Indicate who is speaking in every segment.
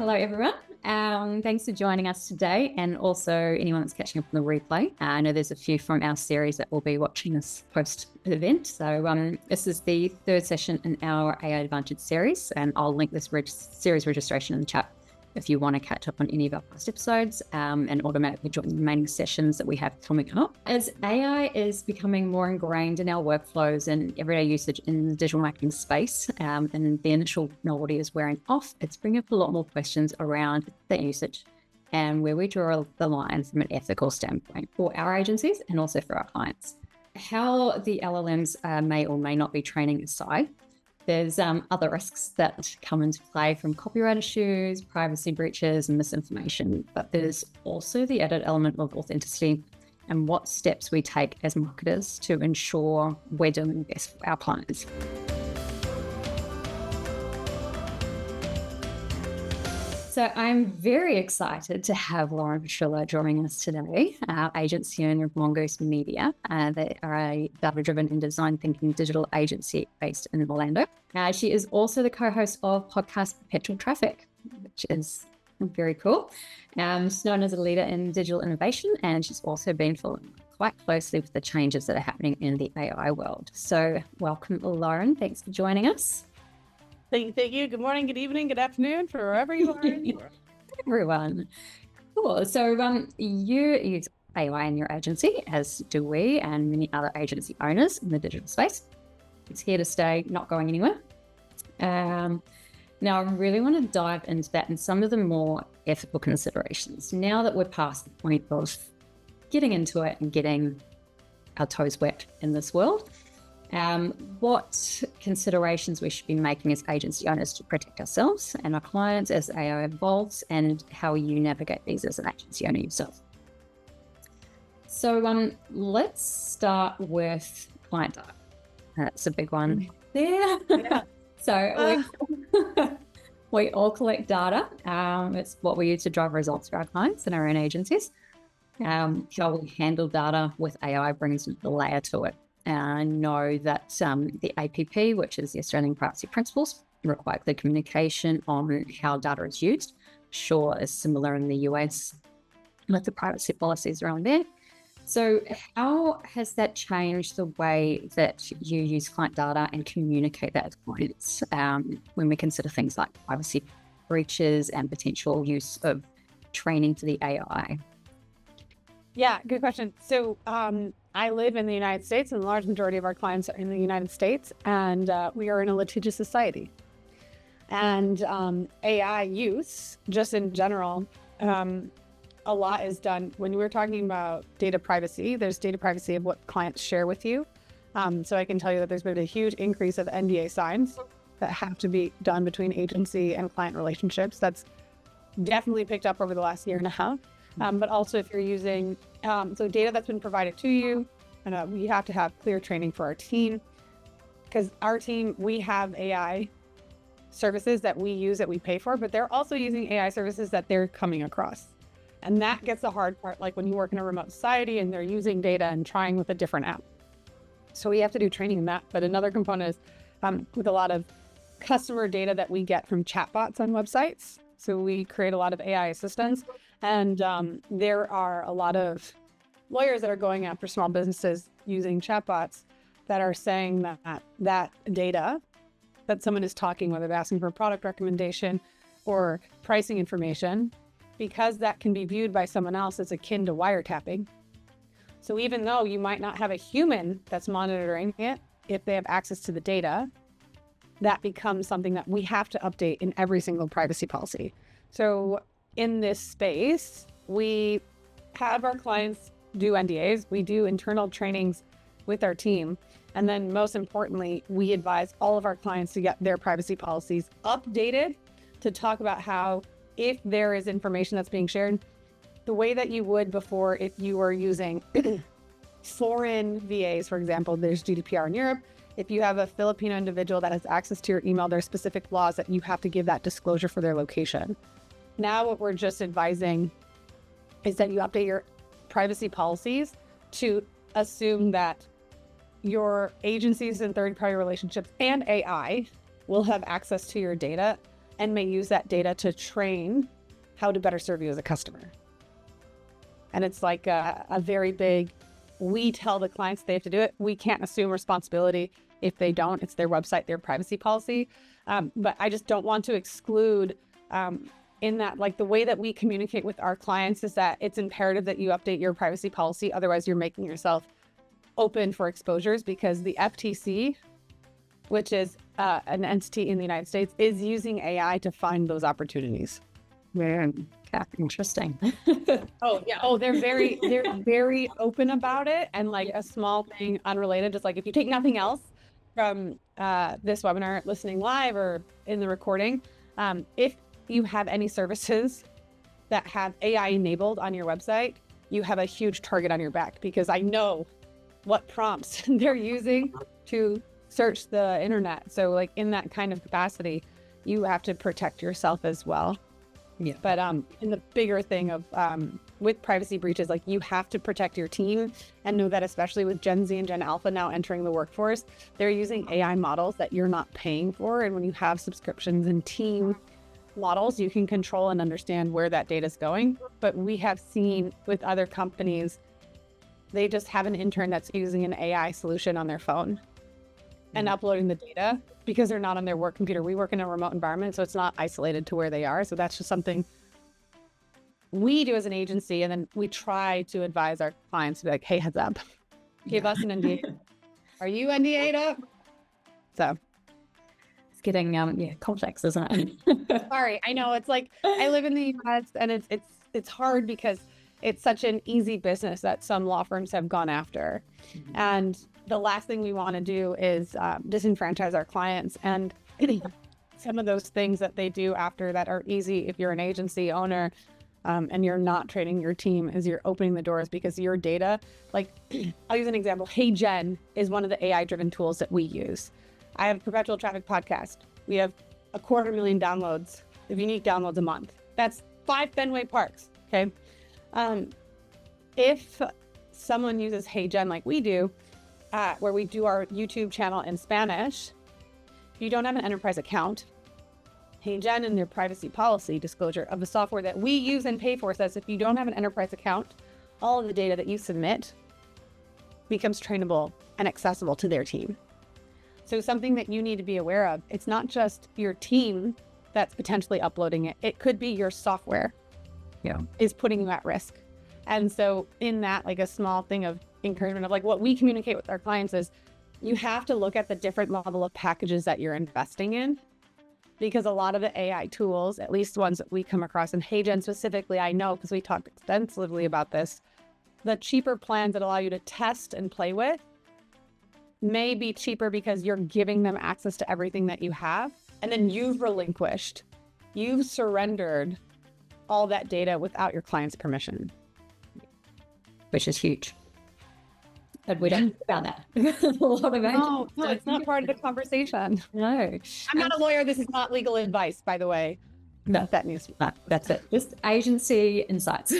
Speaker 1: Hello, everyone. Thanks for joining us today, and also anyone that's catching up on the replay. I know there's a few from our series that will be watching this post-event. So this is the third session in our AI Advantage series, and I'll link this series registration in the chat if you want to catch up on any of our past episodes and automatically join the remaining sessions that we have coming up. As AI is becoming more ingrained in our workflows and everyday usage in the digital marketing space, and the initial novelty is wearing off, it's bringing up a lot more questions around that usage and where we draw the line from an ethical standpoint for our agencies and also for our clients. How the LLMs may or may not be training aside, there's other risks that come into play from copyright issues, privacy breaches, and misinformation. But there's also the added element of authenticity and what steps we take as marketers to ensure we're doing best for our clients. So I'm very excited to have Lauren Petrullo joining us today, our agency owner of Mongoose Media. They are a data-driven and design-thinking digital agency based in Orlando. She is also the co-host of podcast Perpetual Traffic, which is very cool. She's known as a leader in digital innovation, and she's also been following quite closely with the changes that are happening in the AI world. So welcome, Lauren. Thanks for joining us.
Speaker 2: Thank you. Good morning, good evening, good afternoon, for wherever you are.
Speaker 1: Everyone. Cool. So you use AI in your agency, as do we and many other agency owners in the digital space. It's here to stay, not going anywhere. Now, I really want to dive into that and some of the more ethical considerations. Now that we're past the point of getting into it and getting our toes wet in this world, what considerations we should be making as agency owners to protect ourselves and our clients as AI evolves, and how you navigate these as an agency owner yourself. So let's start with client data. That's a big one there. Yeah. So we all collect data. It's what we use to drive results for our clients and our own agencies. How we handle data with AI brings the layer to it. I know that the APP, which is the Australian Privacy Principles, require clear communication on how data is used. Sure, is similar in the US with the privacy policies around there. So how has that changed the way that you use client data and communicate that with clients when we consider things like privacy breaches and potential use of training to the AI?
Speaker 2: Yeah, good question. So I live in the United States, and the large majority of our clients are in the United States, and we are in a litigious society. And AI use, just in general, a lot is done. When we're talking about data privacy, there's data privacy of what clients share with you. So I can tell you that there's been a huge increase of NDA signs that have to be done between agency and client relationships. That's definitely picked up over the last year and a half. But also if you're using so data that's been provided to you, and we have to have clear training for our team, because our team, we have AI services that we use that we pay for, but they're also using AI services that they're coming across. And that gets the hard part, like when you work in a remote society and they're using data and trying with a different app. So we have to do training in that. But another component is with a lot of customer data that we get from chatbots on websites. So we create a lot of AI assistants, and there are a lot of lawyers that are going after small businesses using chatbots that are saying that data that someone is talking, whether they're asking for a product recommendation or pricing information, because that can be viewed by someone else as akin to wiretapping. So even though you might not have a human that's monitoring it, if they have access to the data, that becomes something that we have to update in every single privacy policy. So in this space, we have our clients do NDAs, we do internal trainings with our team, and then most importantly, we advise all of our clients to get their privacy policies updated to talk about how, if there is information that's being shared, the way that you would before if you were using foreign VAs, for example, there's GDPR in Europe. If you have a Filipino individual that has access to your email, there are specific laws that you have to give that disclosure for their location. Now what we're just advising is that you update your privacy policies to assume that your agencies and third-party relationships and AI will have access to your data and may use that data to train how to better serve you as a customer. And it's like a very big, we tell the clients they have to do it. We can't assume responsibility if they don't. It's their website, their privacy policy. But I just don't want to exclude in that, like, the way that we communicate with our clients is that it's imperative that you update your privacy policy. Otherwise, you're making yourself open for exposures, because the FTC, which is an entity in the United States, is using AI to find those opportunities.
Speaker 1: Man, interesting.
Speaker 2: Oh yeah. Oh, they're very open about it. And like a small thing unrelated, just like if you take nothing else from this webinar, listening live or in the recording, if you have any services that have AI enabled on your website, you have a huge target on your back, because I know what prompts they're using to search the internet. So like in that kind of capacity, you have to protect yourself as well.
Speaker 1: Yeah.
Speaker 2: But in the bigger thing of with privacy breaches, like, you have to protect your team, and know that especially with Gen Z and Gen Alpha now entering the workforce, they're using AI models that you're not paying for. And when you have subscriptions and team models, you can control and understand where that data is going. But we have seen with other companies, they just have an intern that's using an AI solution on their phone and uploading the data, because they're not on their work computer. We work in a remote environment, so it's not isolated to where they are. So that's just something we do as an agency. And then we try to advise our clients to be like, hey, heads up, give us an NDA. Are you NDA'd up? So
Speaker 1: It's getting complex, isn't it?
Speaker 2: sorry, I know it's like, I live in the US, and it's hard because it's such an easy business that some law firms have gone after. And the last thing we want to do is disenfranchise our clients. And some of those things that they do after that are easy if you're an agency owner and you're not training your team, is you're opening the doors, because your data, like, I'll use an example. Hey Jen is one of the AI driven tools that we use. I have a Perpetual Traffic podcast. We have 250,000 downloads, unique downloads a month. That's 5 Fenway Parks. Okay. If someone uses Hey Jen like we do, where we do our YouTube channel in Spanish, if you don't have an enterprise account, Hey Jen in their privacy policy disclosure of the software that we use and pay for says if you don't have an enterprise account, all of the data that you submit becomes trainable and accessible to their team. So something that you need to be aware of, it's not just your team that's potentially uploading it. It could be your software is putting you at risk. And so in that, like, a small thing of encouragement of like what we communicate with our clients is, you have to look at the different level of packages that you're investing in, because a lot of the AI tools, at least ones that we come across, and HeyGen specifically, I know because we talked extensively about this, the cheaper plans that allow you to test and play with may be cheaper because you're giving them access to everything that you have, and then you've surrendered all that data without your client's permission.
Speaker 1: Which is huge. But we don't think about that. A lot of
Speaker 2: No, it's not part of the conversation.
Speaker 1: No.
Speaker 2: I'm not a lawyer. This is not legal advice, by the way.
Speaker 1: No,
Speaker 2: that news.
Speaker 1: That's it. Just agency insights.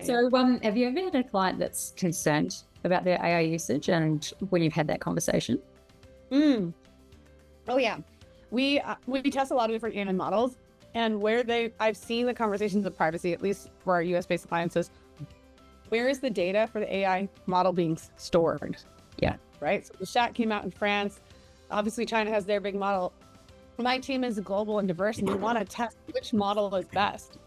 Speaker 1: So, have you ever had a client that's concerned about their AI usage, and when you've had that conversation?
Speaker 2: Oh yeah, we test a lot of different AI models, and I've seen the conversations of privacy, at least for our US-based clients, is where is the data for the AI model being stored?
Speaker 1: Yeah.
Speaker 2: Right. So the chat came out in France. Obviously, China has their big model. My team is global and diverse, and we want to test which model is best.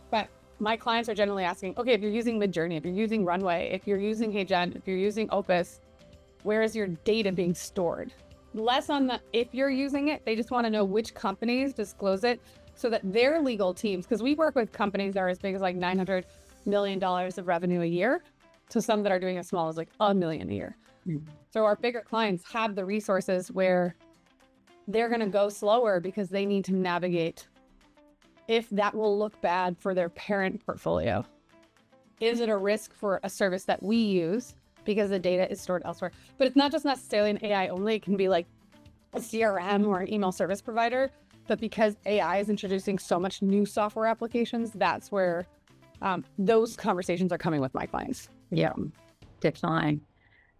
Speaker 2: But my clients are generally asking, okay, if you're using Midjourney, if you're using Runway, if you're using HeyGen, if you're using Opus, where is your data being stored? Less on the if you're using it, they just want to know which companies disclose it so that their legal teams, because we work with companies that are as big as like $900 million of revenue a year, to some that are doing as small as like $1 million a year. So our bigger clients have the resources where they're going to go slower because they need to navigate if that will look bad for their parent portfolio. Is it a risk for a service that we use because the data is stored elsewhere? But it's not just necessarily an AI only. It can be like a CRM or an email service provider. But because AI is introducing so much new software applications, that's where those conversations are coming with my clients.
Speaker 1: Yeah, definitely.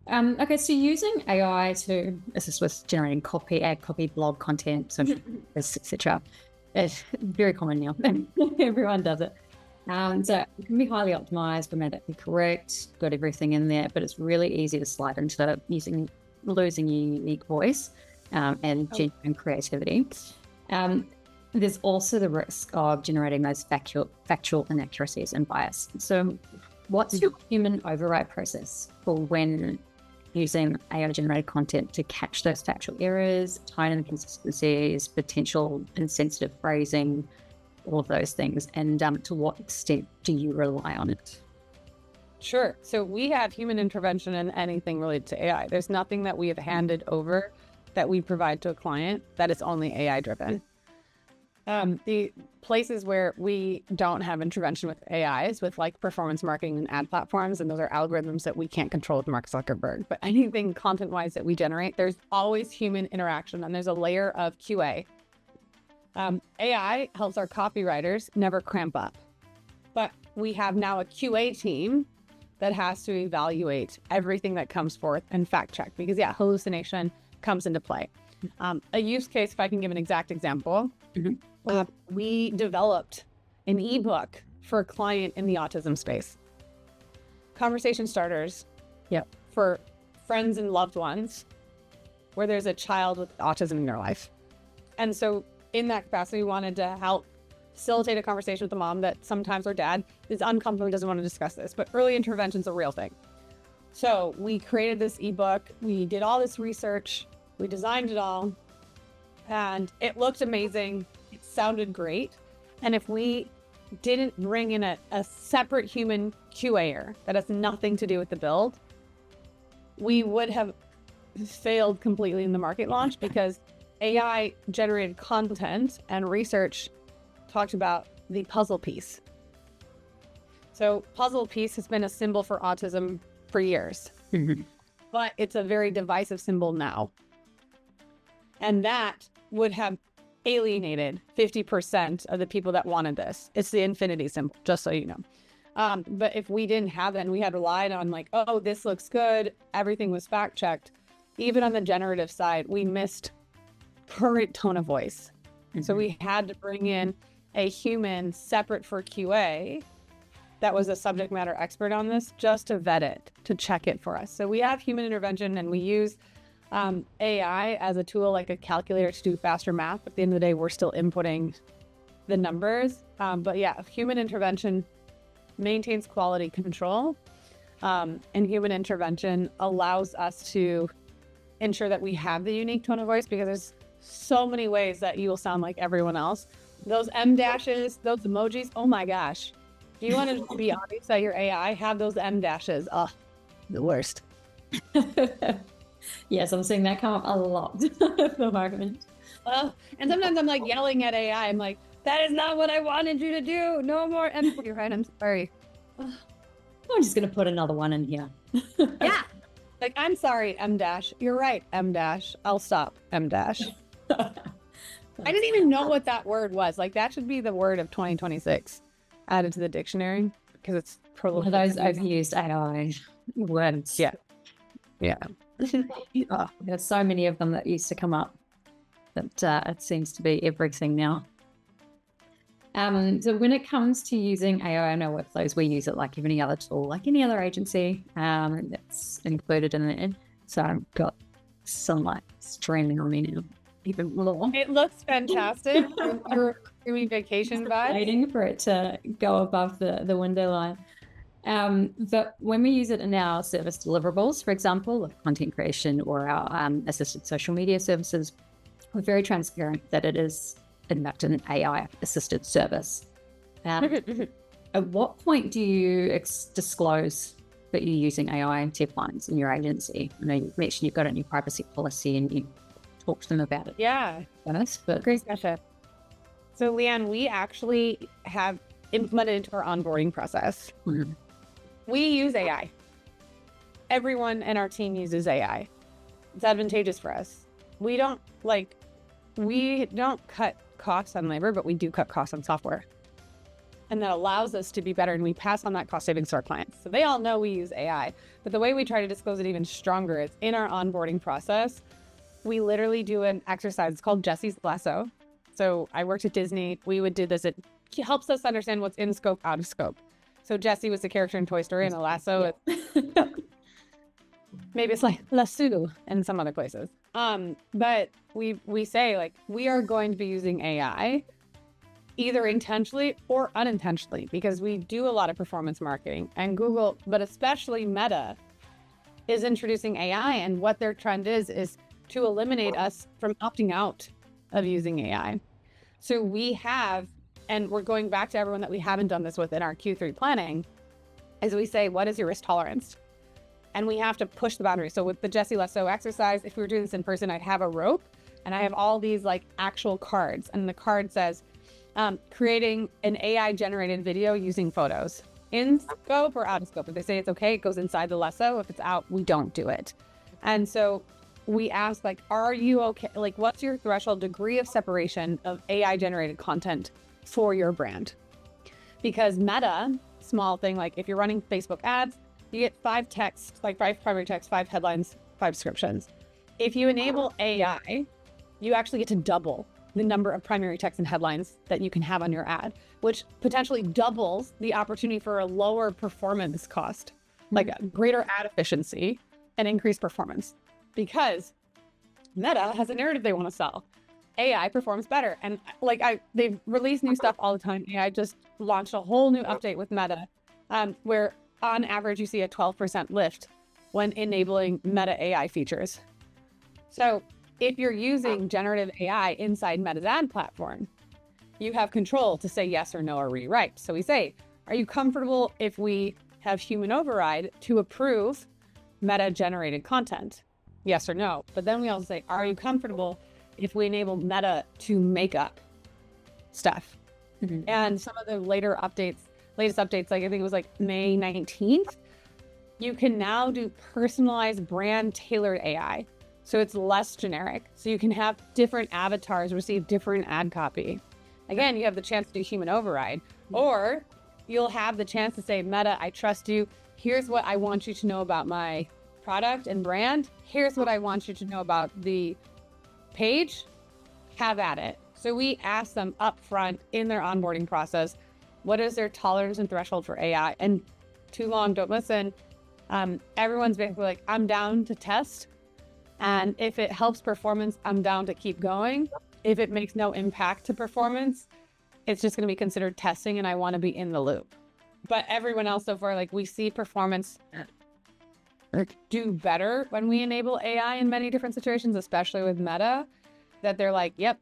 Speaker 1: Okay, so using AI to assist with generating copy, ad copy, blog content, social, etc. It's very common now. Everyone does it. So it can be highly optimized, grammatically correct, got everything in there, but it's really easy to slide into losing your unique voice and genuine creativity. There's also the risk of generating those factual inaccuracies and bias. So what's your human override process for when using AI-generated content to catch those factual errors, tone inconsistencies, potential insensitive phrasing, all of those things, and to what extent do you rely on it?
Speaker 2: Sure. So we have human intervention in anything related to AI. There's nothing that we have handed over that we provide to a client that is only AI driven. The places where we don't have intervention with AI is with like performance marketing and ad platforms, and those are algorithms that we can't control with Mark Zuckerberg. But anything content-wise that we generate, there's always human interaction, and there's a layer of QA. AI helps our copywriters never cramp up, but we have now a QA team that has to evaluate everything that comes forth and fact check, because hallucination comes into play. A use case, if I can give an exact example, we developed an ebook for a client in the autism space. Conversation starters for friends and loved ones where there's a child with autism in their life. And so in that capacity, we wanted to help facilitate a conversation with the mom that sometimes, or dad, is uncomfortable, doesn't want to discuss this, but early intervention is a real thing. So we created this ebook, we did all this research, we designed it all, and it looked amazing. It sounded great. And if we didn't bring in a separate human QA'er that has nothing to do with the build, we would have failed completely in the market launch, because AI generated content and research talked about the puzzle piece. So puzzle piece has been a symbol for autism for years, but it's a very divisive symbol now. And that would have alienated 50% of the people that wanted this. It's the infinity symbol, just so you know. But if we didn't have that and we had relied on like, oh, this looks good, everything was fact checked, even on the generative side, we missed current tone of voice. So we had to bring in a human separate for QA that was a subject matter expert on this, just to vet it, to check it for us. So we have human intervention, and we use AI as a tool, like a calculator, to do faster math. But at the end of the day, we're still inputting the numbers. But yeah, human intervention maintains quality control, and human intervention allows us to ensure that we have the unique tone of voice, because there's so many ways that you will sound like everyone else. Those M dashes, those emojis, oh my gosh. Do you want to be obvious that your AI have those M dashes? Oh, the worst.
Speaker 1: Yes, I'm seeing that come up a lot the argument.
Speaker 2: Well, and sometimes I'm like yelling at AI. I'm like, that is not what I wanted you to do. No more M. You're right, I'm sorry.
Speaker 1: I'm just going to put another one in here.
Speaker 2: Yeah. Like, I'm sorry, M dash. You're right, M dash. I'll stop, M dash. I didn't even know what that word was. Like, that should be the word of 2026 added to the dictionary, because it's
Speaker 1: prolific. Those overused AI words.
Speaker 2: Yeah.
Speaker 1: There's so many of them that used to come up that it seems to be everything now. So when it comes to using AI in our workflows, we use it like any other tool, like any other agency that's included in it. So I've got some like streaming on me now. Even more.
Speaker 2: It looks fantastic. You're doing vacation vibes.
Speaker 1: Waiting for it to go above the window line. But when we use it in our service deliverables, for example, like content creation or our assisted social media services, we're very transparent that it is in fact an AI-assisted service. At what point do you disclose that you're using AI pipelines in your agency? I know you mentioned you've got a new privacy policy and you talk to them about it.
Speaker 2: Yeah.
Speaker 1: But
Speaker 2: great question. So Leanne, we actually have implemented into our onboarding process.
Speaker 1: Mm-hmm.
Speaker 2: We use AI. Everyone in our team uses AI. It's advantageous for us. We don't cut costs on labor, but we do cut costs on software. and that allows us to be better, and we pass on that cost savings to our clients. So they all know we use AI, but the way we try to disclose it even stronger is in our onboarding process. We literally do an exercise. It's called Jesse's Lasso. So I worked at Disney. We would do this. It helps us understand what's in scope, out of scope. So Jessie was the character in Toy Story, and a lasso. Yeah. Maybe it's like lasso in some other places. But we say, like, we are going to be using AI either intentionally or unintentionally, because we do a lot of performance marketing, and Google, but especially Meta, is introducing AI, and what their trend is to eliminate us from opting out of using AI. So we have, and we're going back to everyone that we haven't done this with in our Q3 planning, is we say, what is your risk tolerance? And we have to push the boundary. So with the Jessie Lasso exercise, if we were doing this in person, I'd have a rope and I have all these like actual cards. And the card says, creating an AI generated video using photos, in scope or out of scope. If they say it's okay, it goes inside the lasso. If it's out, we don't do it. And so we ask, like, are you okay? Like, what's your threshold degree of separation of AI generated content for your brand? Because Meta, small thing, like if you're running Facebook ads, you get 5 texts, like 5 primary text, 5 headlines, 5 descriptions. If you enable AI, you actually get to double the number of primary text and headlines that you can have on your ad, which potentially doubles the opportunity for a lower performance cost, like a greater ad efficiency and increased performance. Because Meta has a narrative they want to sell. AI performs better. And like they've released new stuff all the time. AI just launched a whole new update with Meta, where on average you see a 12% lift when enabling Meta AI features. So if you're using generative AI inside Meta's ad platform, you have control to say yes or no or rewrite. So we say, are you comfortable if we have human override to approve Meta generated content? Yes or no. But then we also say, are you comfortable if we enable Meta to make up stuff? Mm-hmm. And some of the latest updates, like I think it was like May 19th, you can now do personalized brand tailored AI. So it's less generic. So you can have different avatars receive different ad copy. Again, you have the chance to do human override, or you'll have the chance to say, Meta, I trust you. Here's what I want you to know about my product and brand. Here's what I want you to know about the page. Have at it. So we ask them up front in their onboarding process, what is their tolerance and threshold for AI? And too long, don't listen. Everyone's basically like, I'm down to test. And if it helps performance, I'm down to keep going. If it makes no impact to performance, it's just going to be considered testing, and I want to be in the loop. But everyone else so far, like, we see performance do better when we enable AI in many different situations, especially with Meta, that they're like, yep,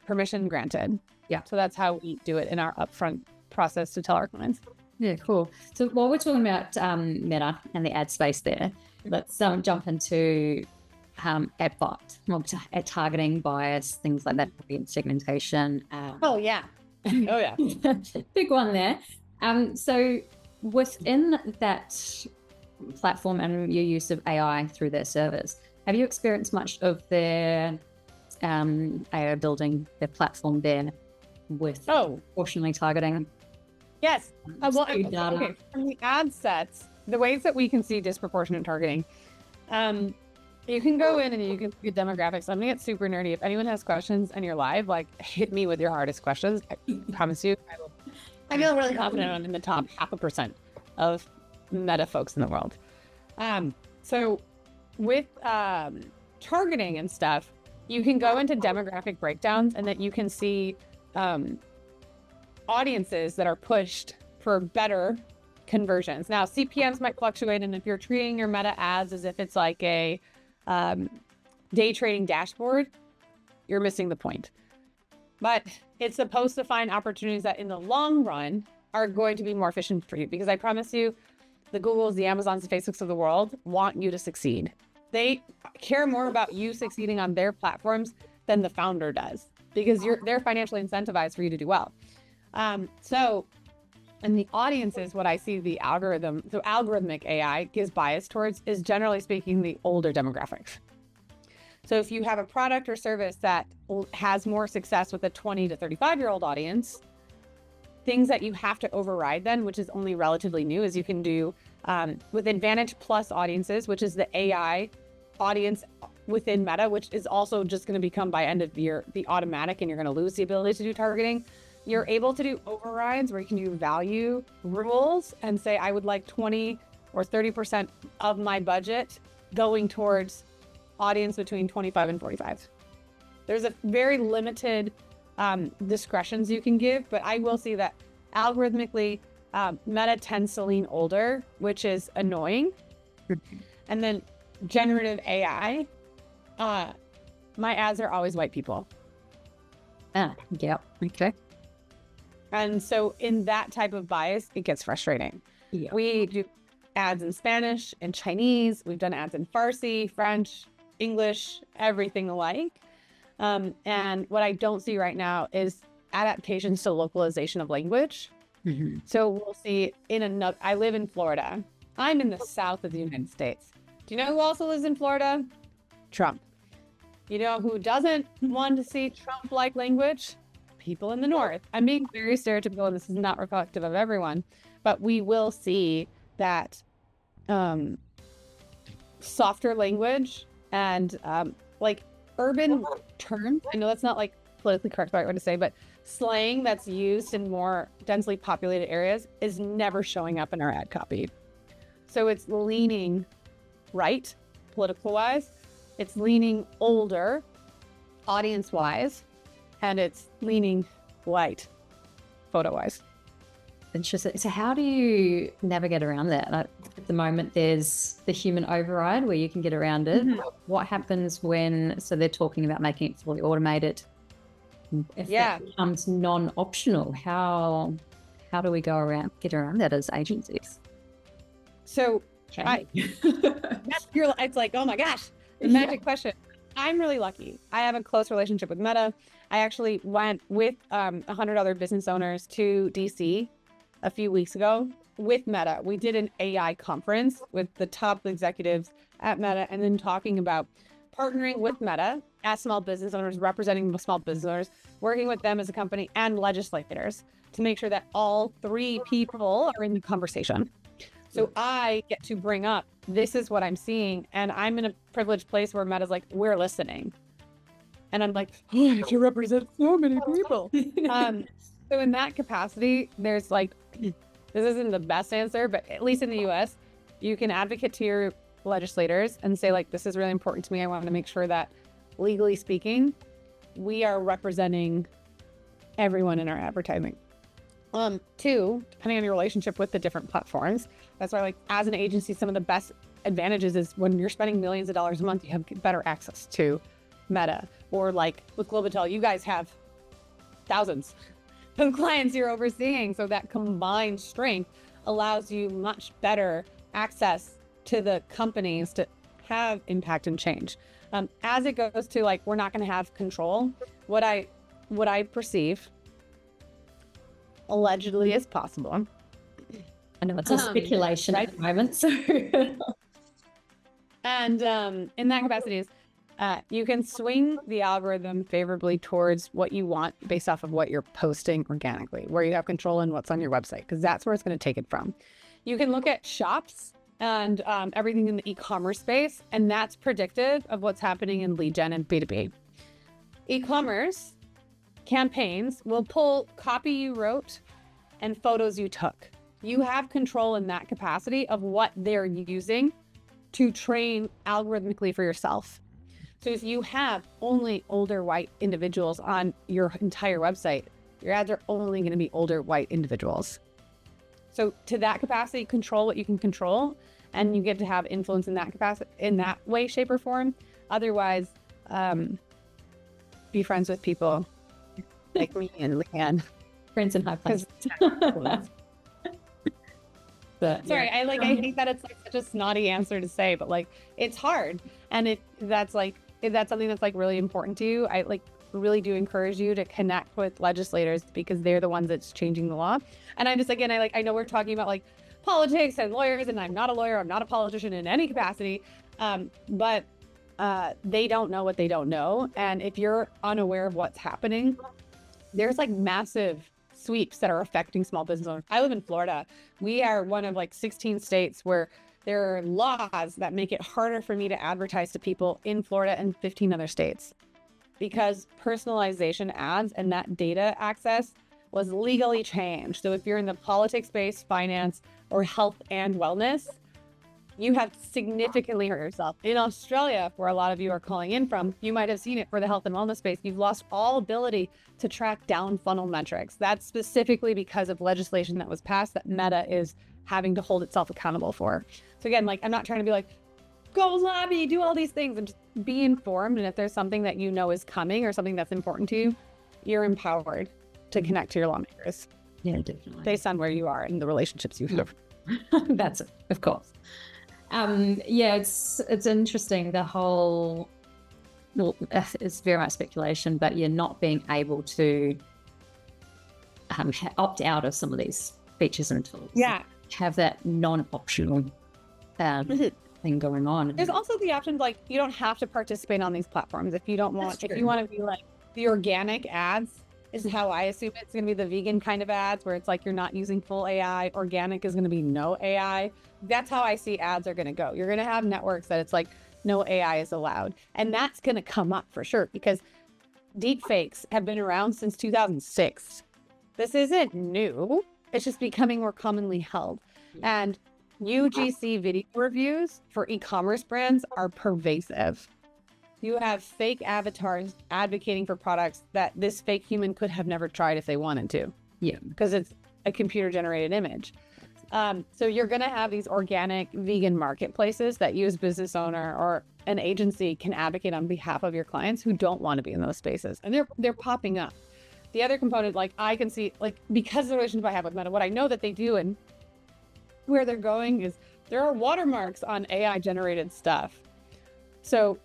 Speaker 2: permission granted. Yeah. So that's how we do it in our upfront process to tell our clients.
Speaker 1: Yeah, cool. So while we're talking about Meta and the ad space there, let's jump into ad bot, ad targeting, bias, things like that, audience segmentation.
Speaker 2: Oh yeah.
Speaker 1: Big one there. So within that platform and your use of AI through their service, have you experienced much of their AI building their platform there with proportionally targeting?
Speaker 2: Yes. Okay. From the ad sets, the ways that we can see disproportionate targeting, you can go in and you can see demographics. I'm gonna get super nerdy. If anyone has questions and you're live, like, hit me with your hardest questions. I promise you, I feel really confident I'm in the top 0.5% of Meta folks in the world. So with targeting and stuff, you can go into demographic breakdowns, and that you can see audiences that are pushed for better conversions. Now, CPMs might fluctuate, and if you're treating your Meta ads as if it's like a day trading dashboard, you're missing the point. But it's supposed to find opportunities that in the long run are going to be more efficient for you, because I promise you, the Googles, the Amazons, the Facebooks of the world want you to succeed. They care more about you succeeding on their platforms than the founder does, because they're financially incentivized for you to do well. So in the audiences, what I see the algorithmic AI gives bias towards is, generally speaking, the older demographics. So if you have a product or service that has more success with a 20 to 35-year-old audience, things that you have to override then, which is only relatively new, is you can do with Advantage Plus audiences, which is the AI audience within Meta, which is also just going to become by end of year the automatic, and you're going to lose the ability to do targeting. You're able to do overrides where you can do value rules and say, I would like 20 or 30% of my budget going towards audience between 25 and 45. There's a very limited discretions you can give, but I will say that algorithmically, Meta tends to lean older, which is annoying. And then generative AI, my ads are always white people.
Speaker 1: Yeah, okay.
Speaker 2: And so in that type of bias, it gets frustrating.
Speaker 1: Yeah.
Speaker 2: We do ads in Spanish and Chinese. We've done ads in Farsi, French, English, everything alike. And what I don't see right now is adaptations to localization of language.
Speaker 1: Mm-hmm.
Speaker 2: So we'll see I live in Florida. I'm in the south of the United States. Do you know who also lives in Florida? Trump. You know who doesn't want to see Trump-like language? People in the north. I'm being very stereotypical, and this is not reflective of everyone, but we will see that softer language and like urban terms. I know that's not like politically correct the right way to say, but slang that's used in more densely populated areas is never showing up in our ad copy. So it's leaning right, political-wise. It's leaning older, audience-wise, and it's leaning white, photo-wise.
Speaker 1: Interesting. So how do you navigate around that? At the moment, there's the human override where you can get around it. Mm-hmm. What happens when, so they're talking about making it fully automated. If that becomes non-optional, how do we get around that as agencies?
Speaker 2: So it's like, oh my gosh, the magic question. I'm really lucky. I have a close relationship with Meta. I actually went with 100 other business owners to DC a few weeks ago with Meta. We did an AI conference with the top executives at Meta, and then talking about partnering with Meta as small business owners, representing small business owners, working with them as a company and legislators to make sure that all three people are in the conversation. So I get to bring up, this is what I'm seeing. And I'm in a privileged place where Meta's like, we're listening. And I'm like, oh, I have to represent so many people. So in that capacity, there's like, this isn't the best answer, but at least in the US, you can advocate to your legislators and say, like, this is really important to me. I want to make sure that legally speaking, we are representing everyone in our advertising. Two, depending on your relationship with the different platforms, that's why, like, as an agency, some of the best advantages is when you're spending millions of dollars a month, you have better access to Meta. Or like with Globital, you guys have thousands of clients you're overseeing. So that combined strength allows you much better access to the companies to have impact and change. As it goes to, like, we're not going to have control, what I perceive allegedly is possible.
Speaker 1: I know it's a speculation at the moment. So.
Speaker 2: And in that capacity is you can swing the algorithm favorably towards what you want based off of what you're posting organically, where you have control in what's on your website, because that's where it's going to take it from. You can look at shops and everything in the e-commerce space, and that's predictive of what's happening in lead gen and B2B. E-commerce campaigns will pull copy you wrote and photos you took. You have control in that capacity of what they're using to train algorithmically for yourself. So if you have only older white individuals on your entire website, your ads are only going to be older white individuals. So to that capacity, control what you can control, and you get to have influence in that capacity, in that way, shape, or form. Otherwise, be friends with people like me and Leanne.
Speaker 1: Friends in high places.
Speaker 2: But, sorry, yeah. I hate that it's like such a snotty answer to say, but like it's hard. And if that's something that's like really important to you, I like really do encourage you to connect with legislators, because they're the ones that's changing the law. And I'm just, again, I know we're talking about like politics and lawyers, and I'm not a lawyer, I'm not a politician in any capacity, but they don't know what they don't know. And if you're unaware of what's happening, there's like massive sweeps that are affecting small business owners. I live in Florida. We are one of like 16 states where there are laws that make it harder for me to advertise to people in Florida and 15 other states, because personalization ads and that data access was legally changed. So if you're in the politics space, finance, or health and wellness, you have significantly hurt yourself. In Australia, where a lot of you are calling in from, you might have seen it for the health and wellness space. You've lost all ability to track down funnel metrics. That's specifically because of legislation that was passed that Meta is having to hold itself accountable for. So again, like, I'm not trying to be like, go lobby, do all these things, and just be informed. And if there's something that you know is coming or something that's important to you, you're empowered to connect to your lawmakers.
Speaker 1: Yeah, definitely.
Speaker 2: Based on where you are and the relationships you have.
Speaker 1: That's it, of course. Yeah, it's interesting. The whole, well, it's very much speculation, but you're not being able to opt out of some of these features and tools.
Speaker 2: Yeah.
Speaker 1: Have that non-optional thing going on.
Speaker 2: There's also the option, like, you don't have to participate on these platforms if you don't want. If you want to be like the organic ads is how I assume it's going to be, the vegan kind of ads where it's like you're not using full AI. Organic is going to be no AI. That's how I see ads are going to go. You're going to have networks that it's like no AI is allowed. And that's going to come up for sure, because deep fakes have been around since 2006. This isn't new. It's just becoming more commonly held. And UGC video reviews for e-commerce brands are pervasive. You have fake avatars advocating for products that this fake human could have never tried if they wanted to.
Speaker 1: Yeah.
Speaker 2: Because it's a computer generated image. So you're going to have these organic vegan marketplaces that you as business owner or an agency can advocate on behalf of your clients who don't want to be in those spaces. And they're popping up. The other component, like, I can see, like, because of the relationship I have with Meta, what I know that they do and where they're going is there are watermarks on AI generated stuff. So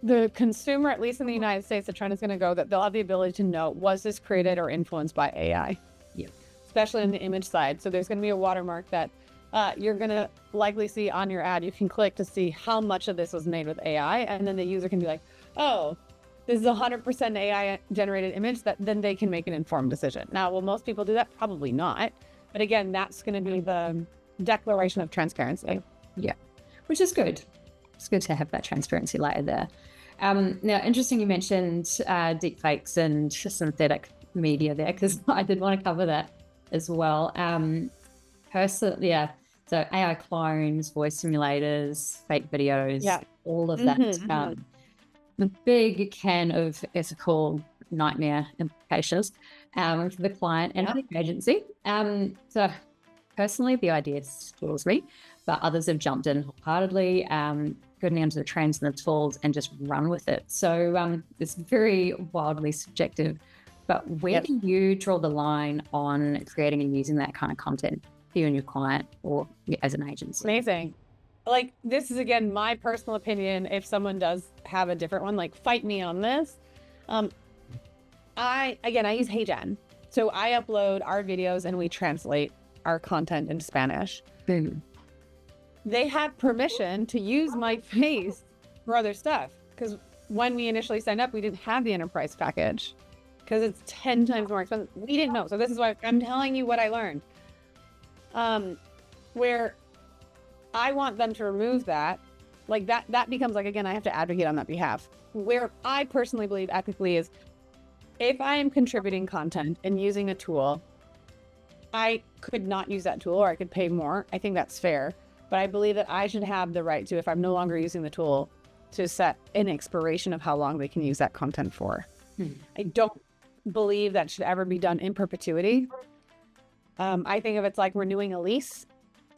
Speaker 2: the consumer, at least in the United States, the trend is going to go that they'll have the ability to know, was this created or influenced by AI?
Speaker 1: Yeah.
Speaker 2: Especially in the image side. So there's going to be a watermark that you're going to likely see on your ad. You can click to see how much of this was made with AI. And then the user can be like, oh, this is 100% AI generated image, that then they can make an informed decision. Now, will most people do that? Probably not. But again, that's going to be the declaration of transparency.
Speaker 1: Yeah, which is good. It's good to have that transparency layer there. Now, interesting you mentioned deepfakes and synthetic media there, because I did want to cover that as well. Personally, yeah, so AI clones, voice simulators, fake videos, all of that. A big can of ethical nightmare implications for the client and the agency. So personally, the idea scares me, but others have jumped in wholeheartedly, gotten onto the trends and the tools and just run with it. So it's very wildly subjective, but where do you draw the line on creating and using that kind of content for you and your client or as an agency?
Speaker 2: Amazing. Like, this is, again, my personal opinion. If someone does have a different one, like, fight me on this. I use HeyGen. So I upload our videos and we translate our content into Spanish.
Speaker 1: Boom.
Speaker 2: They have permission to use my face for other stuff, because when we initially signed up, we didn't have the enterprise package because it's 10 times more expensive. We didn't know. So this is why I'm telling you what I learned. Where I want them to remove that, like that becomes like, again, I have to advocate on that behalf. Where I personally believe ethically is, if I am contributing content and using a tool, I could not use that tool, or I could pay more. I think that's fair. But I believe that I should have the right to, if I'm no longer using the tool, to set an expiration of how long they can use that content for. I don't believe that should ever be done in perpetuity. I think of it's like renewing a lease.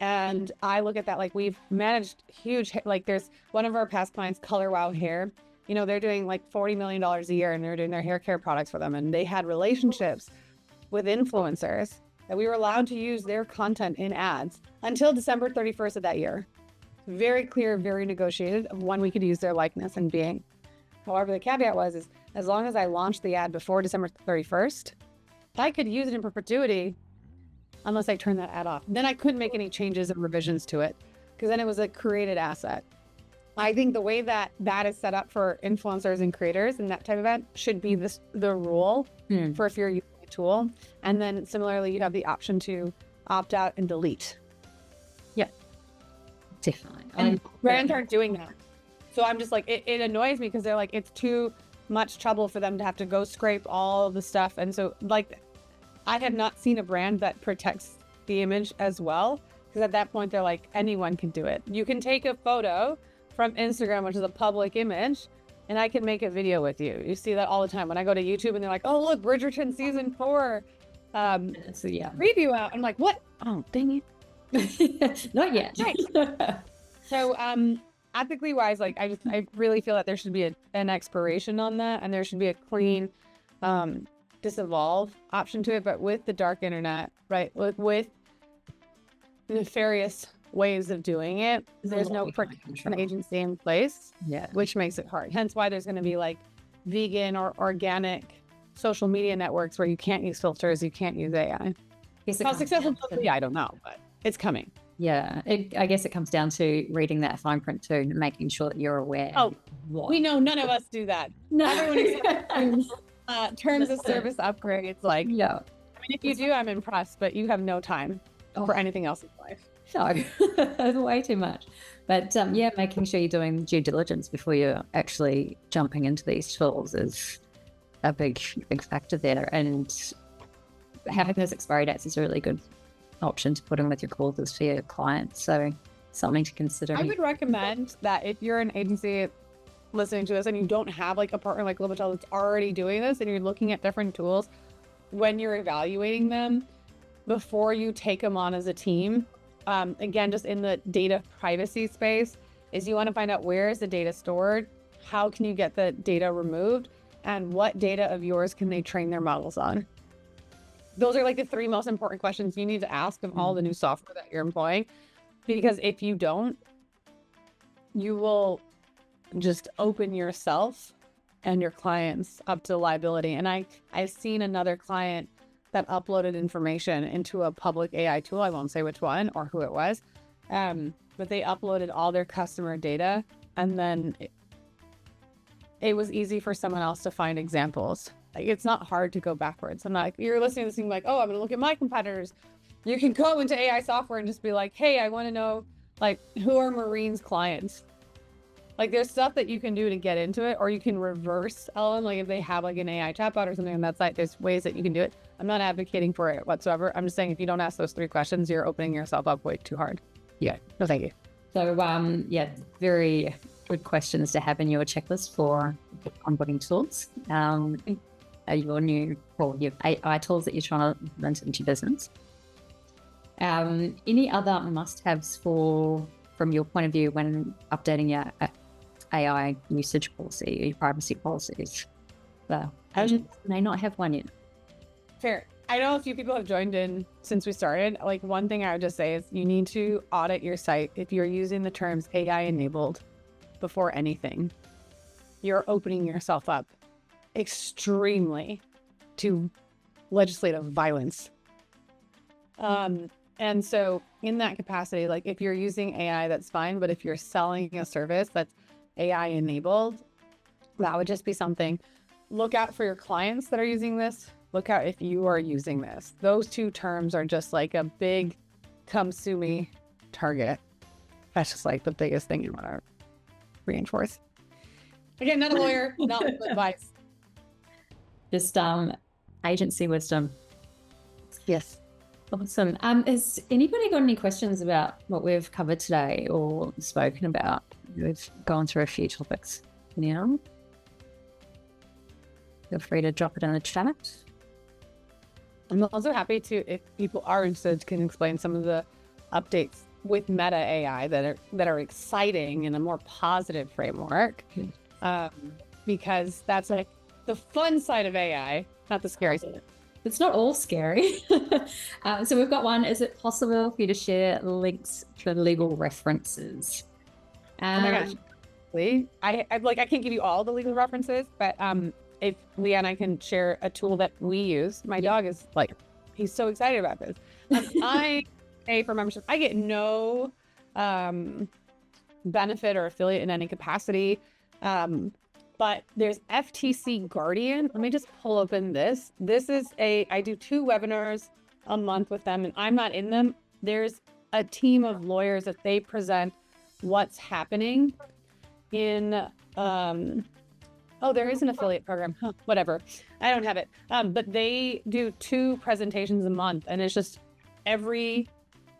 Speaker 2: And I look at that like, we've managed huge, like, there's one of our past clients, Color Wow Hair. You know, they're doing like $40 million a year and they're doing their hair care products for them. And they had relationships with influencers that we were allowed to use their content in ads until December 31st of that year. Very clear, very negotiated of when we could use their likeness and being. However, the caveat is as long as I launched the ad before December 31st, I could use it in perpetuity unless I turn that ad off. Then I couldn't make any changes and revisions to it, because then it was a created asset. I think the way that is set up for influencers and creators and that type of ad should be the rule for if you're using a tool. And then similarly, you have the option to opt out and delete.
Speaker 1: Yeah, definitely.
Speaker 2: And brands aren't doing that. So I'm just like, it annoys me because they're like, it's too much trouble for them to have to go scrape all the stuff. And so like, I have not seen a brand that protects the image as well. Because at that point, they're like, anyone can do it. You can take a photo from Instagram, which is a public image, and I can make a video with you. You see that all the time. When I go to YouTube and they're like, oh, look, Bridgerton season 4 preview out. I'm like, what? Oh, dang
Speaker 1: it. Not yet.
Speaker 2: Right. So ethically wise, like I really feel that there should be an expiration on that, and there should be a clean disevolve option to it. But with the dark internet, right, with nefarious ways of doing it, there's no an agency in place, which makes it hard. Hence why there's going to be like vegan or organic social media networks where you can't use filters, you can't use AI. How successful I don't know, but it's coming.
Speaker 1: Yeah, I guess it comes down to reading that fine print too, and making sure that you're aware.
Speaker 2: Oh, we know none of us do that.
Speaker 1: No.
Speaker 2: Everyone terms of service upgrades. Like,
Speaker 1: yeah.
Speaker 2: I mean, if you do, I'm impressed, but you have no time for anything else in life.
Speaker 1: No, way too much. But yeah, making sure you're doing due diligence before you're actually jumping into these tools is a big factor there. And having those expiry dates is a really good option to put in with your clauses for your clients. So something to consider.
Speaker 2: I would recommend that if you're an agency listening to this and you don't have like a partner like Globital that's already doing this, and you're looking at different tools, when you're evaluating them, before you take them on as a team, again, just in the data privacy space, is you want to find out where is the data stored, how can you get the data removed, and what data of yours can they train their models on. Those are like the 3 most important questions you need to ask of all the new software that you're employing, because if you don't, you will just open yourself and your clients up to liability. And I've seen another client that uploaded information into a public AI tool. I won't say which one or who it was, but they uploaded all their customer data, and then it was easy for someone else to find examples. Like, it's not hard to go backwards. I'm not like, you're listening to this thing like, oh, I'm gonna look at my competitors. You can go into AI software and just be like, hey, I want to know, like, who are Marine's clients? Like, there's stuff that you can do to get into it, or you can reverse LM. Like, if they have like an AI chatbot or something on that site, there's ways that you can do it. I'm not advocating for it whatsoever. I'm just saying, if you don't ask those 3 questions, you're opening yourself up way too hard.
Speaker 1: Yeah.
Speaker 2: No, thank you.
Speaker 1: So, yeah, very good questions to have in your checklist for onboarding tools. Your AI tools that you're trying to implement into your business. Any other must-haves from your point of view when updating your AI usage policy, your privacy policies? Well, I may not have one yet.
Speaker 2: Fair. I know a few people have joined in since we started. Like, one thing I would just say is you need to audit your site. If you're using the terms AI enabled before anything, you're opening yourself up extremely to legislative violence. And so in that capacity, like, if you're using AI, that's fine. But if you're selling a service that's AI enabled, that would just be something. Look out for your clients that are using this. Look out if you are using this. Those 2 terms are just like a big come sue me target. That's just like the biggest thing you want to reinforce. Again, not a lawyer, not advice.
Speaker 1: Just agency wisdom.
Speaker 2: Yes.
Speaker 1: Awesome. Has anybody got any questions about what we've covered today or spoken about? We've gone through a few topics now. Feel free to drop it in the chat.
Speaker 2: I'm also happy to, if people are interested, can explain some of the updates with Meta AI that are exciting in a more positive framework, because that's like the fun side of AI, not the scary side.
Speaker 1: It's not all scary. So we've got one. Is it possible for you to share links for legal references?
Speaker 2: Oh my gosh. I can't give you all the legal references, but if Leanne and I can share a tool that we use. My dog is like, he's so excited about this. I pay for membership. I get no benefit or affiliate in any capacity. But but there's FTC Guardian. Let me just pull open this. I do 2 webinars a month with them, and I'm not in them. There's a team of lawyers that they present what's happening in, there is an affiliate program. Whatever. I don't have it. But they do 2 presentations a month, and it's just every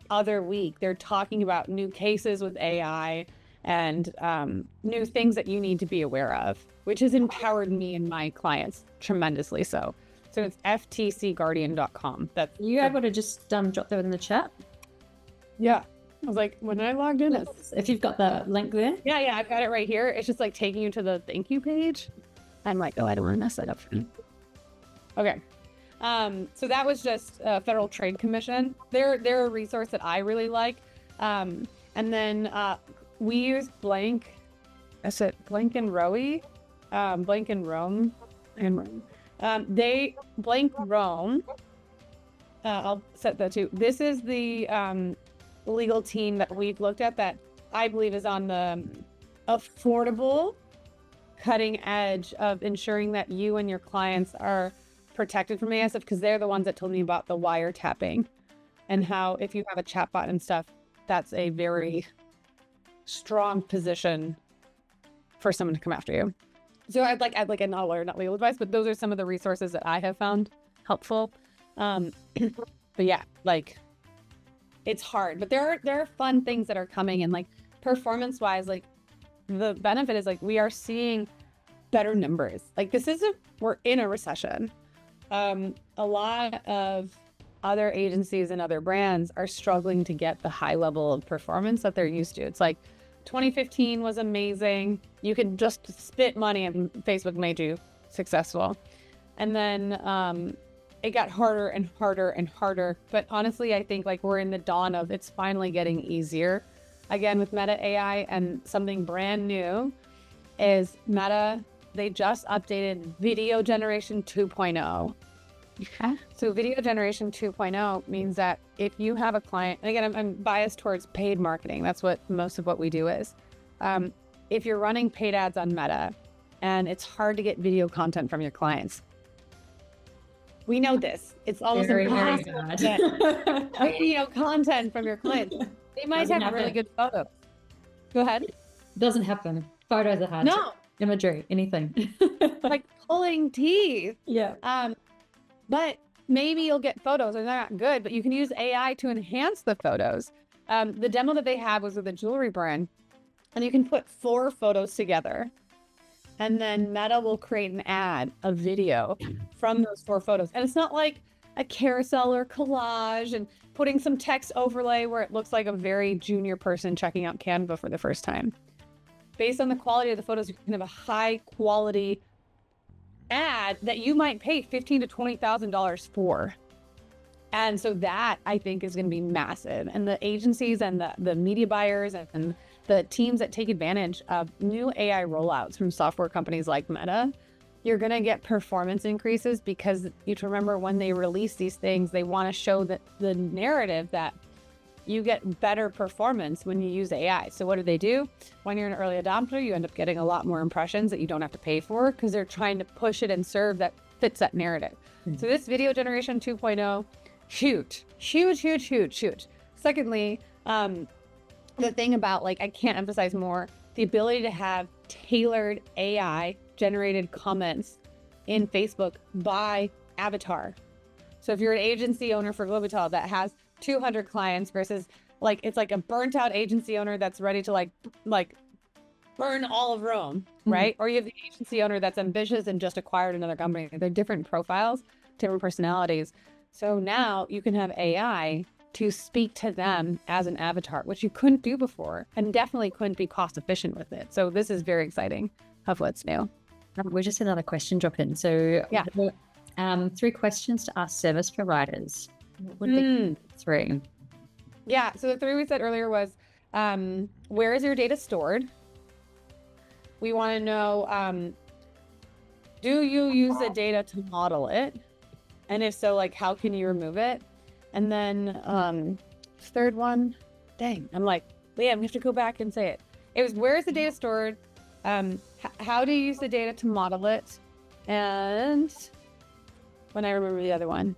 Speaker 2: other week they're talking about new cases with AI and new things that you need to be aware of, which has empowered me and my clients tremendously. So it's ftcguardian.com. That's
Speaker 1: you able to just drop that in the chat?
Speaker 2: Yeah. I was like, when I logged in,
Speaker 1: if you've got the link there.
Speaker 2: Yeah, I've got it right here. It's just like taking you to the thank you page. I'm like, oh, I don't want to mess that up. Okay. So that was just Federal Trade Commission. They're a resource that I really like. And then we use Blank and Rome. Blank Rome. I'll set that too. This is the legal team that we've looked at that I believe is on the affordable cutting edge of ensuring that you and your clients are protected from ASF, because they're the ones that told me about the wiretapping and how if you have a chatbot and stuff, that's a very strong position for someone to come after you. So I'd like a not lawyer, not legal advice, but those are some of the resources that I have found helpful. But yeah, like it's hard, but there are fun things that are coming, and like performance wise, like the benefit is like we are seeing better numbers. Like we're in a recession. A lot of other agencies and other brands are struggling to get the high level of performance that they're used to. It's like 2015 was amazing. You could just spit money and Facebook made you successful. And then it got harder and harder and harder. But honestly, I think like we're in the dawn of it's finally getting easier. Again, with Meta AI, and something brand new is Meta, they just updated video generation 2.0.
Speaker 1: Okay.
Speaker 2: So video generation 2.0 means that if you have a client, and again, I'm biased towards paid marketing. That's what most of what we do is. If you're running paid ads on Meta and it's hard to get video content from your clients, we know this. It's almost impossible to get video content from your clients. They might have really good photos. Go ahead.
Speaker 1: Doesn't happen. Photos are hard.
Speaker 2: No.
Speaker 1: Imagery, anything.
Speaker 2: Like pulling teeth.
Speaker 1: Yeah.
Speaker 2: But maybe you'll get photos, and they're not good, but you can use AI to enhance the photos. The demo that they had was with a jewelry brand, and you can put 4 photos together, and then Meta will create an ad, a video from those 4 photos. And it's not like a carousel or collage and putting some text overlay where it looks like a very junior person checking out Canva for the first time. Based on the quality of the photos, you can have a high quality ad that you might pay $15,000 to $20,000 for. And so that I think is going to be massive. And the agencies and the media buyers and the teams that take advantage of new AI rollouts from software companies like Meta, you're going to get performance increases, because you have to remember when they release these things, they want to show that the narrative that you get better performance when you use AI. So what do? When you're an early adopter, you end up getting a lot more impressions that you don't have to pay for, because they're trying to push it and serve that fits that narrative. Mm-hmm. So this video generation 2.0, huge. Secondly, the thing about, like, I can't emphasize more, the ability to have tailored AI generated comments in Facebook by avatar. So if you're an agency owner for Globital that has 200 clients versus like, it's like a burnt out agency owner that's ready to like burn all of Rome, right? Mm-hmm. Or you have the agency owner that's ambitious and just acquired another company. They're different profiles, different personalities. So now you can have AI to speak to them as an avatar, which you couldn't do before, and definitely couldn't be cost efficient with it. So this is very exciting of what's new.
Speaker 1: We just had another question drop in. So
Speaker 2: yeah,
Speaker 1: 3 questions to ask service providers. What would be 3?
Speaker 2: Yeah. So the 3 we said earlier was, where is your data stored? We want to know, do you use the data to model it? And if so, like, how can you remove it? And then 3rd one, dang, I'm like, Leanne, we have to go back and say it. It was, where is the data stored? how to use the data to model it. And when I remember the other one,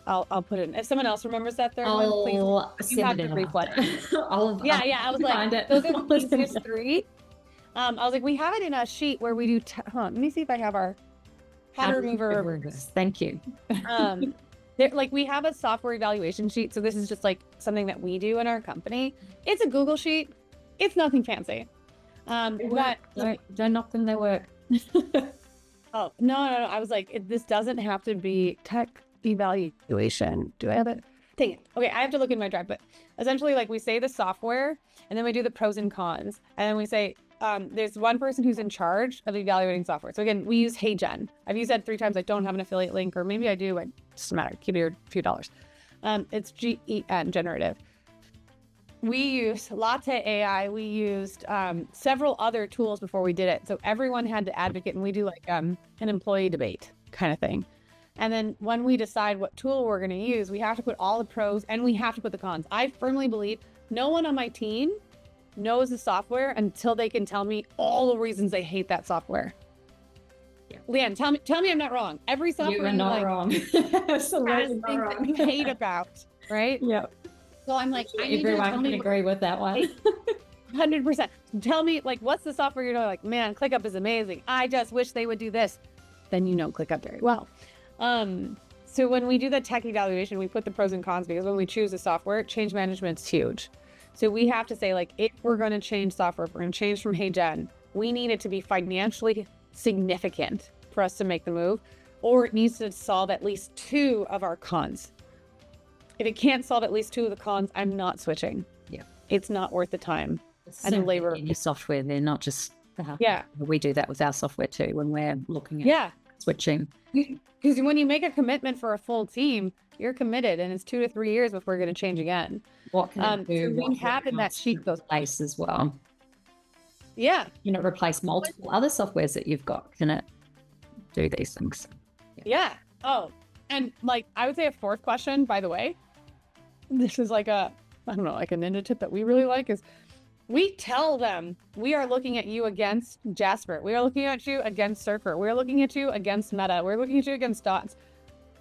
Speaker 2: I'll put it in. If someone else remembers that third one, please. You have to reflect. Yeah. I was like, those are the easiest three. I was like, we have it in a sheet where we do. Let me see if I have our how to remember.
Speaker 1: Thank you.
Speaker 2: Like we have a software evaluation sheet. So this is just like something that we do in our company. It's a Google sheet. It's nothing fancy.
Speaker 1: Don't knock them, they work.
Speaker 2: Oh, no. I was like, this doesn't have to be tech evaluation. Do I have it? Dang it. Okay, I have to look in my drive, but essentially like we say the software and then we do the pros and cons. And then we say, there's one person who's in charge of evaluating software. So again, we use HeyGen. I've used that 3 times. I don't have an affiliate link, or maybe I do. It doesn't matter. Keep it a few dollars. It's GEN, generative. We used Latte AI. We used several other tools before we did it. So everyone had to advocate, and we do like an employee debate kind of thing. And then when we decide what tool we're going to use, we have to put all the pros and we have to put the cons. I firmly believe no one on my team knows the software until they can tell me all the reasons they hate that software. Yeah. Leanne, tell me I'm not wrong. Every software
Speaker 1: you are not wrong.
Speaker 2: Absolutely not wrong. That you hate about, right?
Speaker 1: Yeah.
Speaker 2: So I'm like,
Speaker 1: everyone can agree with that one.
Speaker 2: 100%. Tell me, like, what's the software you're like, man, ClickUp is amazing. I just wish they would do this. Then you know ClickUp very well. So when we do the tech evaluation, we put the pros and cons, because when we choose a software, change management's huge. So we have to say, like, if we're going to change software, if we're going to change from HeyGen, we need it to be financially significant for us to make the move, or it needs to solve at least 2 of our cons. If it can't solve at least 2 of the cons, I'm not switching.
Speaker 1: Yeah.
Speaker 2: It's not worth the time and the labor.
Speaker 1: In your software, they're not just,
Speaker 2: yeah.
Speaker 1: We do that with our software too, when we're looking at switching.
Speaker 2: Because when you make a commitment for a full team, you're committed, and it's 2 to 3 years before we're going to change again.
Speaker 1: What can it do?
Speaker 2: So we have in that sheet those
Speaker 1: place as well.
Speaker 2: Yeah.
Speaker 1: Can it replace multiple other softwares that you've got? Can it do these things?
Speaker 2: Yeah. Oh, and like I would say a fourth question, by the way, this is like I don't know, like a ninja tip that we really like is we tell them we are looking at you against Jasper. We are looking at you against Surfer. We're looking at you against Meta. We're looking at you against Dots.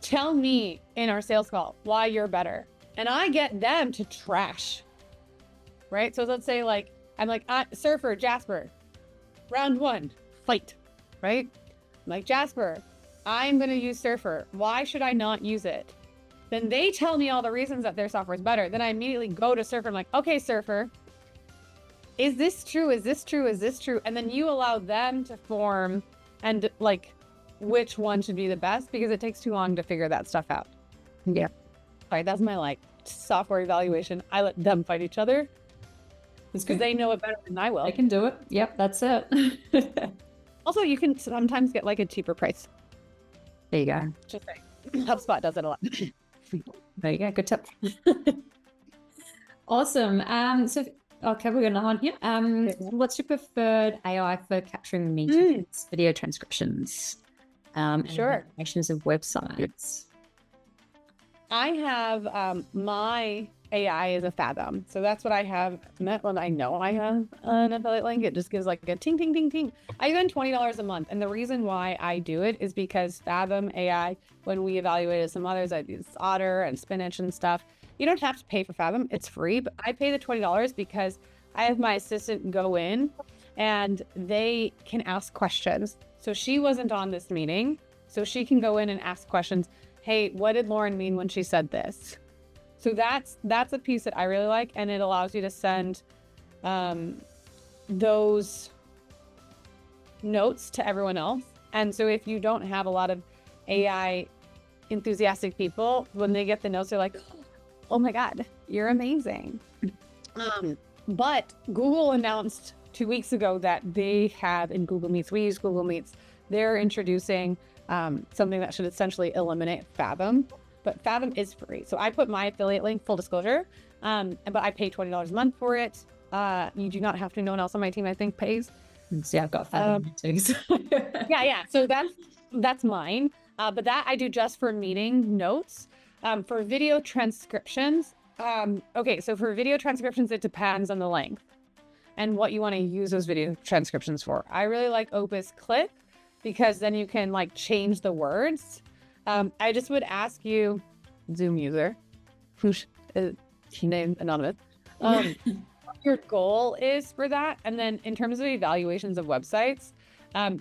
Speaker 2: Tell me in our sales call why you're better. And I get them to trash, right? So let's say like, I'm like, Surfer, Jasper, round 1, fight, right? I'm like, Jasper, I'm going to use Surfer. Why should I not use it? Then they tell me all the reasons that their software is better. Then I immediately go to Surfer. I'm like, okay, Surfer, is this true? Is this true? Is this true? And then you allow them to form and like which one should be the best, because it takes too long to figure that stuff out.
Speaker 1: Yeah.
Speaker 2: All right. That's my like software evaluation. I let them fight each other because they know it better than I will.
Speaker 1: They can do it. Yep. That's it.
Speaker 2: Also, you can sometimes get like a cheaper price.
Speaker 1: There you go.
Speaker 2: Just saying. HubSpot does it a lot.
Speaker 1: There you go. Good tip. Awesome. So, okay, we're going to on here. What's your preferred AI for capturing meetings, video transcriptions,
Speaker 2: sure,
Speaker 1: animations of websites?
Speaker 2: I have my AI is a Fathom, so that's what I have. When I know I have an affiliate link, it just gives like a ting ting ting ting. I spend $20 a month, and the reason why I do it is because Fathom AI. When we evaluated some others, I use Otter and Spinach and stuff. You don't have to pay for Fathom; it's free. But I pay the $20 because I have my assistant go in, and they can ask questions. So she wasn't on this meeting, so she can go in and ask questions. Hey, what did Lauren mean when she said this? So that's a piece that I really like, and it allows you to send those notes to everyone else. And so if you don't have a lot of AI enthusiastic people, when they get the notes, they're like, oh my God, you're amazing. But Google announced 2 weeks ago that they have in Google Meets, we use Google Meets, they're introducing something that should essentially eliminate Fathom. But Fathom is free. So I put my affiliate link, full disclosure, but I pay $20 a month for it. You do not have to. No one else on my team, I think, pays.
Speaker 1: See, I've got Fathom too. So.
Speaker 2: Yeah. So that's mine. But that I do just for meeting notes. For video transcriptions, okay, so for video transcriptions, it depends on the length. and what you want to use those video transcriptions for. I really like Opus Clip because then you can like change the words. I just would ask you, Zoom user, who's name anonymous, what your goal is for that. And then in terms of evaluations of websites,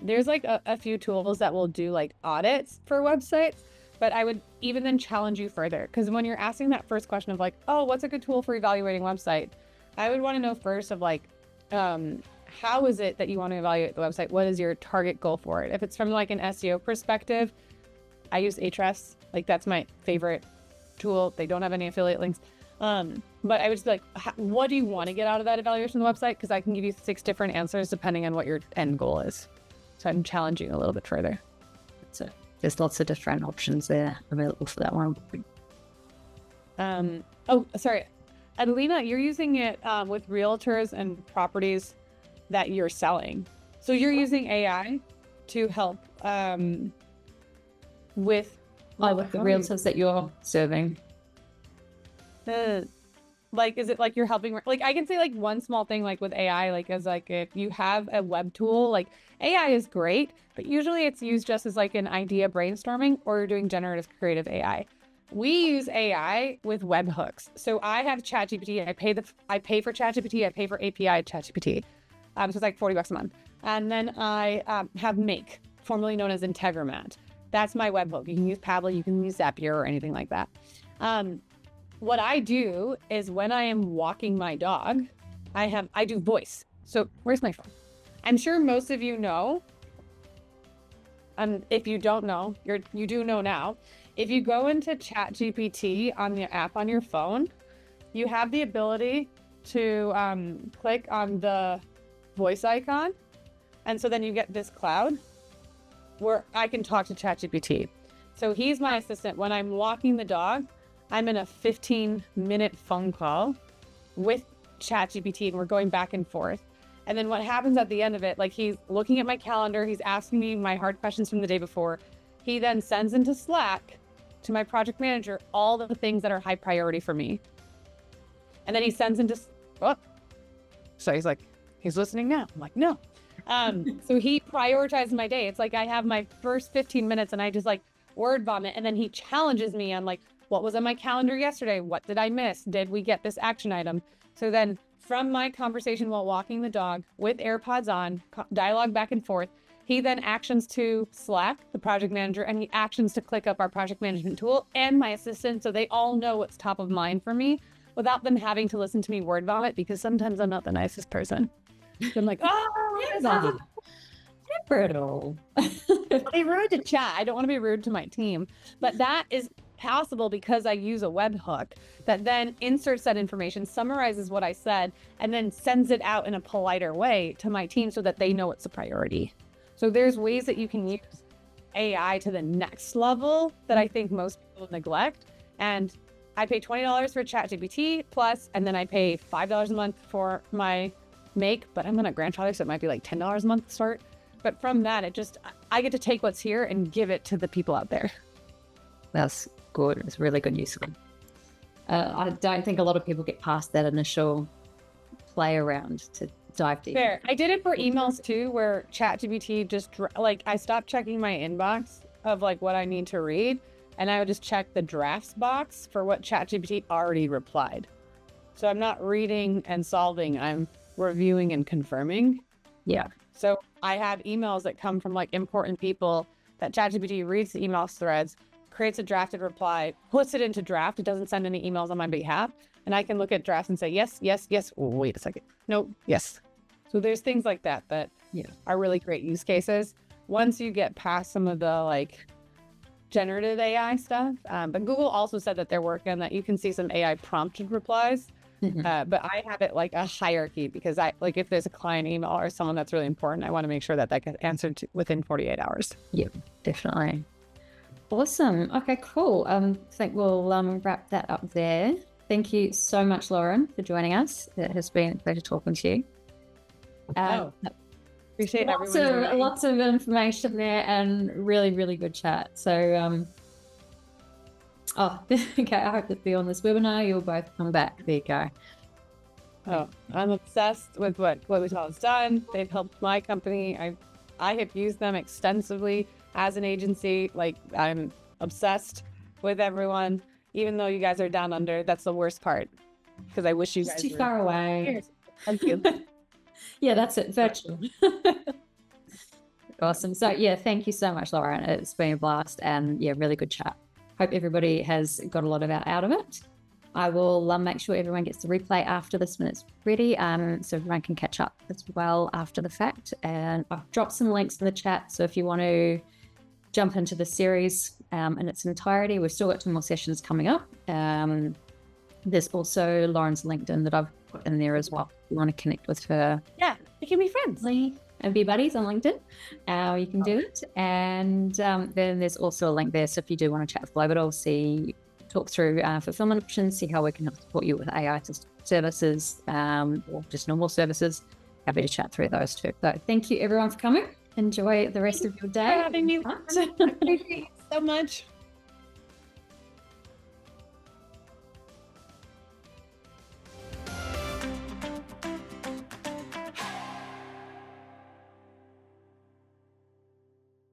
Speaker 2: there's like a few tools that will do like audits for websites, but I would even then challenge you further, because when you're asking that first question of like, oh, what's a good tool for evaluating website? I would want to know first of like, how is it that you want to evaluate the website? What is your target goal for it? If it's from like an SEO perspective, I use Ahrefs. Like that's my favorite tool. They don't have any affiliate links. But I would just be like, what do you want to get out of that evaluation of the website? Because I can give you 6 different answers depending on what your end goal is. So I'm challenging a little bit further.
Speaker 1: So there's lots of different options there available for that one.
Speaker 2: Oh, sorry. Adelina, you're using it with realtors and properties that you're selling. So you're using AI to help with
Speaker 1: the realtors that you're serving.
Speaker 2: Like, is it like you're helping? Like, I can say like one small thing, like with AI, like as like if you have a web tool, like AI is great, but usually it's used just as like an idea brainstorming, or you're doing generative creative AI. We use AI with webhooks. So I have ChatGPT. I pay for ChatGPT. I pay for API ChatGPT. So it's like $40 a month. And then I have Make, formerly known as Integromat. That's my webhook. You can use Pabbly, you can use Zapier or anything like that. What I do is when I am walking my dog, I do voice. So where's my phone? I'm sure most of you know, and if you don't know, you do know now. If you go into ChatGPT on the app on your phone, you have the ability to click on the voice icon. And so then you get this cloud where I can talk to ChatGPT. So he's my assistant. When I'm walking the dog, I'm in a 15-minute phone call with ChatGPT, and we're going back and forth. And then what happens at the end of it, like he's looking at my calendar, he's asking me my hard questions from the day before. He then sends into Slack to my project manager all the things that are high priority for me. And then he sends into, so he's like, he's listening now. I'm like, no. So he prioritizes my day. It's like I have my first 15 minutes and I just like word vomit. And then he challenges me on like, what was on my calendar yesterday? What did I miss? Did we get this action item? So then from my conversation while walking the dog with AirPods on, dialogue back and forth, he then actions to Slack, the project manager, and he actions to click up our project management tool and my assistant, so they all know what's top of mind for me without them having to listen to me word vomit, because sometimes I'm not the nicest person. So I'm like, oh,
Speaker 1: Brutal.
Speaker 2: be rude to chat. I don't want to be rude to my team, but that is possible because I use a webhook that then inserts that information, summarizes what I said, and then sends it out in a politer way to my team so that they know it's a priority. So there's ways that you can use AI to the next level that I think most people neglect. And I pay $20 for ChatGPT Plus, and then I pay $5 a month for my Make, but I'm not a grandfather, so it might be like $10 a month to start. But from that, I get to take what's here and give it to the people out there.
Speaker 1: That's good. It's really good use of it. I don't think a lot of people get past that initial play around to dive deep.
Speaker 2: Fair. I did it for emails too, where ChatGPT just like I stopped checking my inbox of like what I need to read, and I would just check the drafts box for what ChatGPT already replied. So I'm not reading and solving, I'm reviewing and confirming.
Speaker 1: Yeah.
Speaker 2: So I have emails that come from like important people that ChatGPT reads the email threads, creates a drafted reply, puts it into draft. It doesn't send any emails on my behalf. And I can look at drafts and say, yes, yes, yes. Oh, wait a second. No, yes. So there's things like that are really great use cases. Once you get past some of the like generative AI stuff, but Google also said that they're working on that. You can see some AI prompted replies. Mm-hmm. But I have it like a hierarchy because if there's a client email or someone that's really important, I want to make sure that gets answered within 48 hours.
Speaker 1: Yep, definitely. Awesome. Okay, cool. I think we'll wrap that up there. Thank you so much, Lauren, for joining us. It has been a pleasure talking to you.
Speaker 2: Appreciate
Speaker 1: lots of information there and really, really good chat. So, okay, I hope that be on this webinar. You'll both come back. There you go.
Speaker 2: Oh, I'm obsessed with what Globital has done. They've helped my company. I have used them extensively as an agency. Like, I'm obsessed with everyone, even though you guys are down under. That's the worst part, because I wish you
Speaker 1: It's
Speaker 2: guys
Speaker 1: too
Speaker 2: were
Speaker 1: far away.
Speaker 2: here. Thank you.
Speaker 1: Yeah, that's it. Virtual. Awesome. So yeah, thank you so much, Lauren. It's been a blast, and yeah, really good chat. Hope everybody has got a lot out of it. I will make sure everyone gets the replay after this when it's ready, so everyone can catch up as well after the fact. And I've dropped some links in the chat, so if you want to jump into the series in its entirety, we've still got 2 more sessions coming up. There's also Lauren's LinkedIn that I've put in there as well. If you want to connect with her,
Speaker 2: Yeah, we can be friends
Speaker 1: and be buddies on LinkedIn, you can do it. And then there's also a link there, so if you do want to chat with Globital, talk through fulfillment options, see how we can help support you with AI services or just normal services, happy to chat through those too. So thank you everyone for coming. Enjoy the rest of your day.
Speaker 2: For having me. I appreciate you so much.